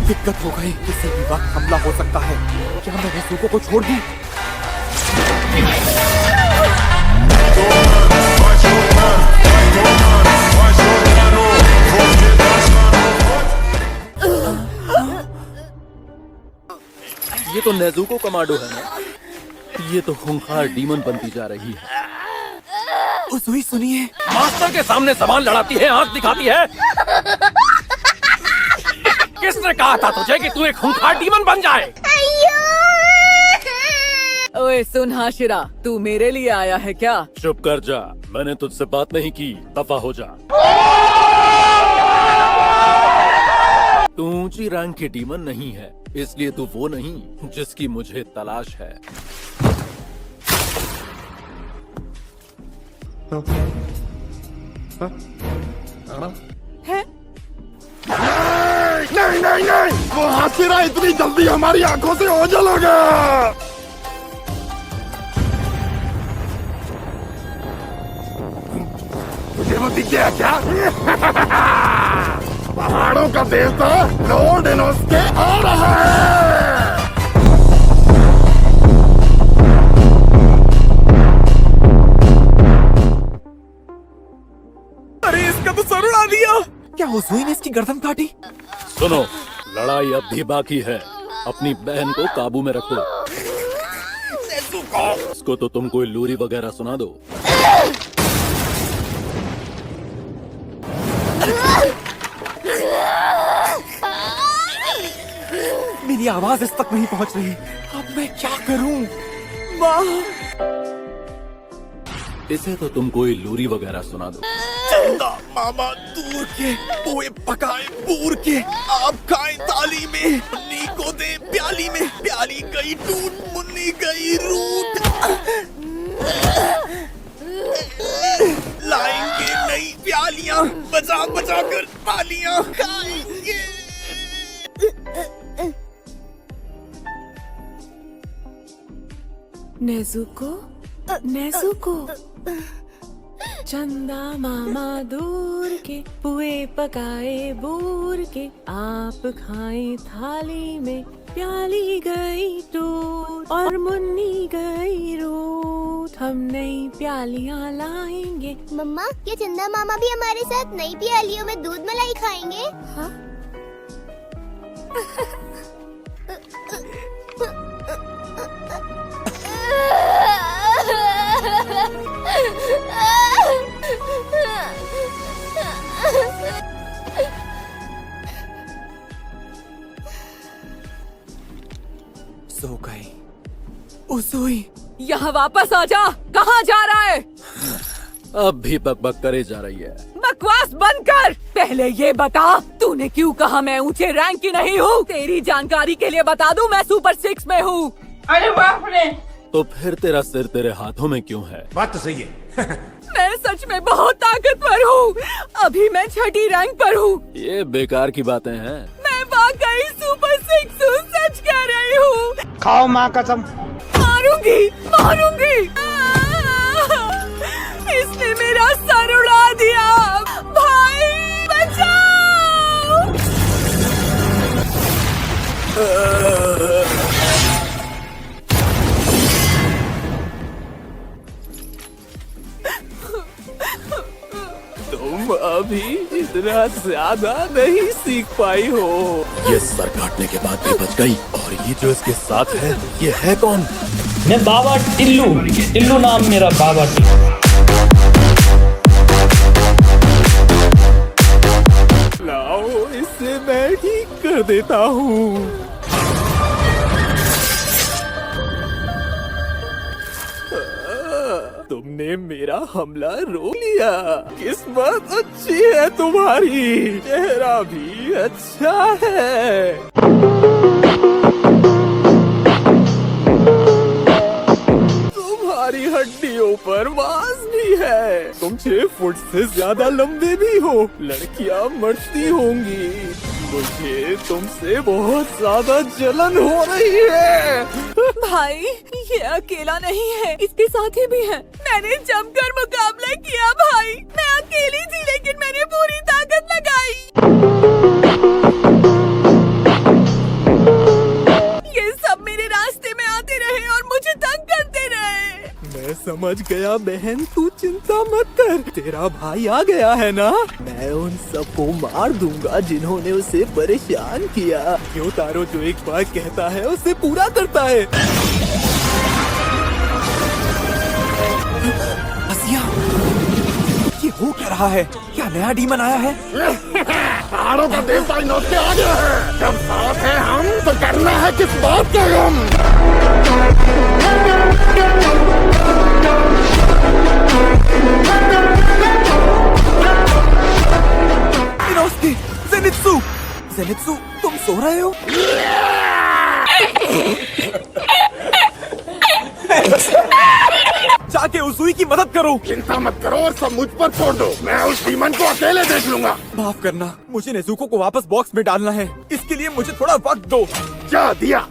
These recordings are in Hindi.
दिक्कत हो गई, किसी भी वक्त हमला हो सकता है। क्या मैं नेज़ुको को छोड़ दूं? ये तो नेज़ुको कमांडो है ना? ये तो खूंखार डीमन बनती जा रही है। उज़ुई सुनिए, मास्टर के सामने सामान लड़ाती है, आंख दिखाती है। किसने कहा था तुझे कि तू एक खूंखार डीमन बन जाए? ओए सुन हाशिरा, तू मेरे लिए आया है क्या? चुप कर जा, मैंने तुझसे बात नहीं की, दफा हो जा। तू ऊंची रैंक की डीमन नहीं है, इसलिए तू वो नहीं जिसकी मुझे तलाश है। है? नहीं नहीं नहीं, वो हाशिरा इतनी जल्दी हमारी आंखों से ओझल हो गया। तुझे वो दिख गया क्या? पहाड़ों का देवता लॉर्ड इनोस्के आ रहा है। अरे इसका तो सर उड़ा दिया। क्या उज़ुई ने इसकी गर्दन काटी? सुनो, लड़ाई अब भी बाकी है। अपनी बहन को काबू में रखो। इसको तो तुम कोई लूरी वगैरह सुना दो। मेरी आवाज इस तक नहीं पहुंच रही। अब मैं क्या करूं? माँ, इसे तो तुम कोई लूरी वगैरह सुना दो। चंदा मामा दूर के पोए पकाए बूर के, आप खाएं थाली में, मुन्नी को दे प्याली में, प्याली गई टूट मुन्नी गई रूट। लाएंगे नई प्यालियां, बजा बजा कर तालियां खाएंगे। नेज़ुको, नेज़ुको, चंदा मामा दूर के, पुए पकाए बूर के, आप खाएं थाली में, प्याली गई टूट और मुन्नी गई रूट। हम नई प्यालियां लाएंगे। मम्मा, क्या चंदा मामा भी हमारे साथ नई प्यालियों में दूध मलाई खाएंगे? हाँ? सो गई। उज़ुई, यहाँ वापस आ जा। कहाँ जा रहा है? अब भी बकबक करे जा रही है। बकवास बंद कर। पहले ये बता, तूने क्यों कहा मैं ऊंचे रैंक की नहीं हूँ? तेरी जानकारी के लिए बता दूं, मैं सुपर 6 में हूँ। अरे बाप रे! तो फिर तेरा सिर तेरे हाथों में क्यों है? बात तो सही है। मैं सच में बहुत ताकतवर हूँ। अभी मैं 6ठी रैंक पर हूँ। ये बेकार की बातें हैं। मैं वाकई सुपर 6 हूँ, सच कह रही हूँ। खाओ माँ कसम। मारूंगी, मारूंगी। इसने मेरा सर उड़ा दिया। भाई बचाओ! तुम अभी इतना ज्यादा नहीं सीख पाई हो। ये सर काटने के बाद भी बच गई। और ये जो इसके साथ है, ये है कौन? मैं बाबा टिल्लू, टिल्लू नाम मेरा, बाबा टिल्लू। लाओ, इससे मैं ठीक कर देता हूँ। तुमने मेरा हमला रोक लिया। किस्मत अच्छी है तुम्हारी, चेहरा भी अच्छा है। तुम्हारी हड्डियों पर मांस भी है। तुम 6 फुट से ज्यादा लंबे भी हो। लड़कियां मरती होंगी। मुझे तुमसे बहुत ज्यादा जलन हो रही है। भाई, ये अकेला नहीं है, इसके साथी भी हैं। मैंने जमकर मुकाबला किया भाई। मैं अकेली थी, लेकिन मैंने पूरी ताकत लगाई। समझ गया बहन, तू चिंता मत कर, तेरा भाई आ गया है ना। मैं उन सबको मार दूंगा जिन्होंने उसे परेशान किया। क्यों तारो, जो एक बार कहता है उसे पूरा करता है। हसिया, ये हो क्या रहा है? क्या नया डीमन आया है? पहाड़ों का देवता इनोते आ गया है। जब साथ है हम तो करना है किस बात का गम। इनोस्की, ज़ेनित्सु, ज़ेनित्सु, तुम सो रहे हो? जाके उजुई की मदद करो। चिंता मत करो और सब मुझ पर छोड़ दो, मैं उस डीमन को अकेले देख लूंगा। माफ करना, मुझे नेजुको को वापस बॉक्स में डालना है, इसके लिए मुझे थोड़ा वक्त दो। जा दिया।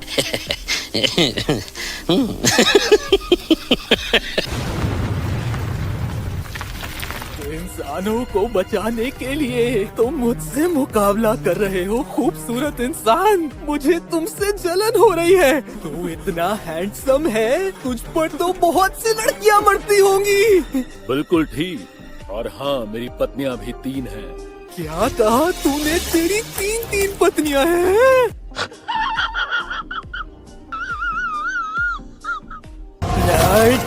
इंसानों को बचाने के लिए तुम मुझसे मुकाबला कर रहे हो खूबसूरत इंसान। मुझे तुमसे जलन हो रही है। तू इतना हैंडसम है, तुझ पर तो बहुत सी लड़कियां मरती होंगी। बिल्कुल ठीक। और हाँ, मेरी पत्नियां भी 3 हैं। क्या कहा तूने? तेरी 3 पत्नियां हैं?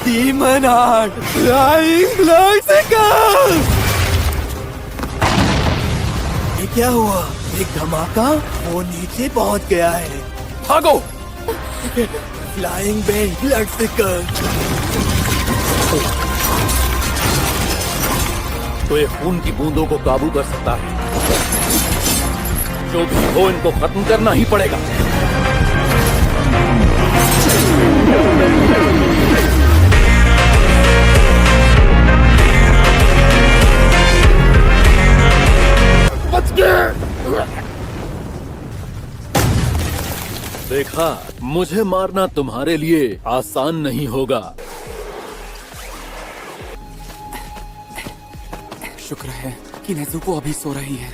Demon art, flying bicycle. ये क्या हुआ? एक धमाका, वो नीचे पहुंच गया है। भागो! Flying band bicycle. तो ये खून की बूंदों को काबू कर सकता है। जो भी हो, इनको खत्म करना ही पड़ेगा। बच गए। देखा, मुझे मारना तुम्हारे लिए आसान नहीं होगा। शुक्र है कि नेजुको अभी सो रही है।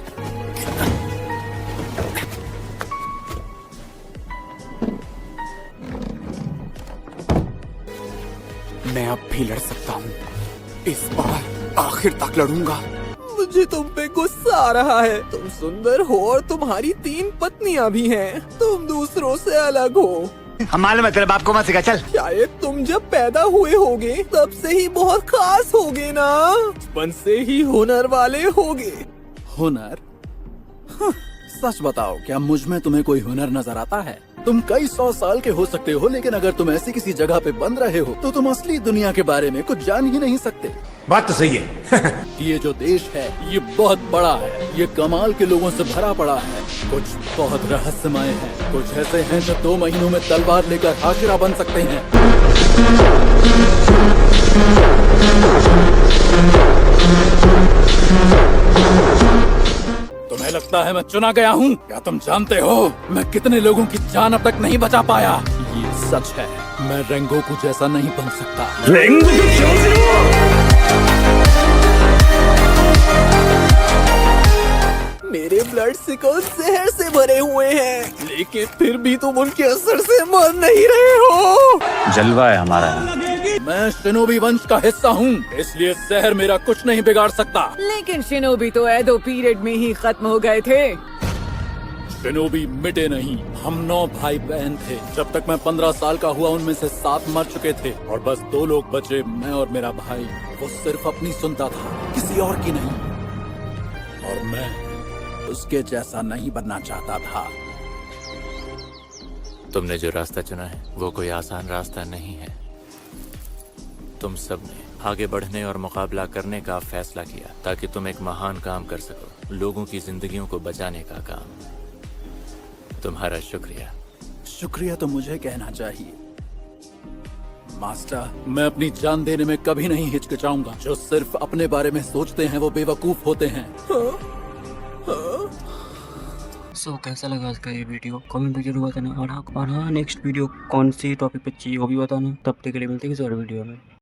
मैं अब भी लड़ सकता हूँ। इस बार आखिर तक लड़ूंगा। मुझे तुम पे गुस्सा आ रहा है। तुम सुंदर हो और तुम्हारी 3 पत्नियां भी हैं। तुम दूसरों से अलग हो। हम मालूम है, तेरे बाप को मत सिखा, चल। शायद तुम जब पैदा हुए होगे तब से ही बहुत खास होगे ना। बचपन से ही हुनर वाले होगे। हुनर? सच बताओ, क्या मुझ में तुम्हें कोई हुनर नजर आता है? तुम कई 100 साल के हो सकते हो, लेकिन अगर तुम ऐसी किसी जगह पे बंद रहे हो तो तुम असली दुनिया के बारे में कुछ जान ही नहीं सकते। बात तो सही है। ये जो देश है, ये बहुत बड़ा है। ये कमाल के लोगों से भरा पड़ा है। कुछ बहुत रहस्यमय है। कुछ ऐसे हैं जो 2 महीनों में तलवार लेकर हाशिरा बन सकते हैं। तुम्हें लगता है मैं चुना गया हूँ? क्या तुम जानते हो मैं कितने लोगों की जान अब तक नहीं बचा पाया? ये सच है, मैं रेंगोकू जैसा नहीं बन सकता। मेरे ब्लड सिकल्स जहर से भरे हुए हैं, लेकिन फिर भी तुम उनके असर से मर नहीं रहे हो। जलवा है हमारा। मैं शिनोबी वंश का हिस्सा हूँ, इसलिए जहर मेरा कुछ नहीं बिगाड़ सकता। लेकिन शिनोबी तो एडो पीरियड में ही खत्म हो गए थे। शिनोबी मिटे नहीं। हम 9 भाई बहन थे। जब तक मैं 15 साल का हुआ उनमें से 7 मर चुके थे और बस 2 लोग बचे, मैं और मेरा भाई। वो सिर्फ अपनी सुनता था, किसी और की नहीं। और मैं उसके जैसा नहीं बनना चाहता था। तुमने जो रास्ता चुना है वो कोई आसान रास्ता नहीं है। तुम सब ने आगे बढ़ने और मुकाबला करने का फैसला किया ताकि तुम एक महान काम कर सको, लोगों की जिंदगियों को बचाने का काम। तुम्हारा शुक्रिया। शुक्रिया तो मुझे कहना चाहिए मास्टर। मैं अपनी जान देने में कभी नहीं हिचकिचाऊंगा। जो सिर्फ अपने बारे में सोचते हैं वो बेवकूफ होते हैं। सो कैसा लगा आज का ये वीडियो कमेंट में जरूर बताना। और हाँ नेक्स्ट वीडियो कौन सी टॉपिक पे चाहिए वो भी बताना। तब तक के लिए मिलते हैं किसी और वीडियो में।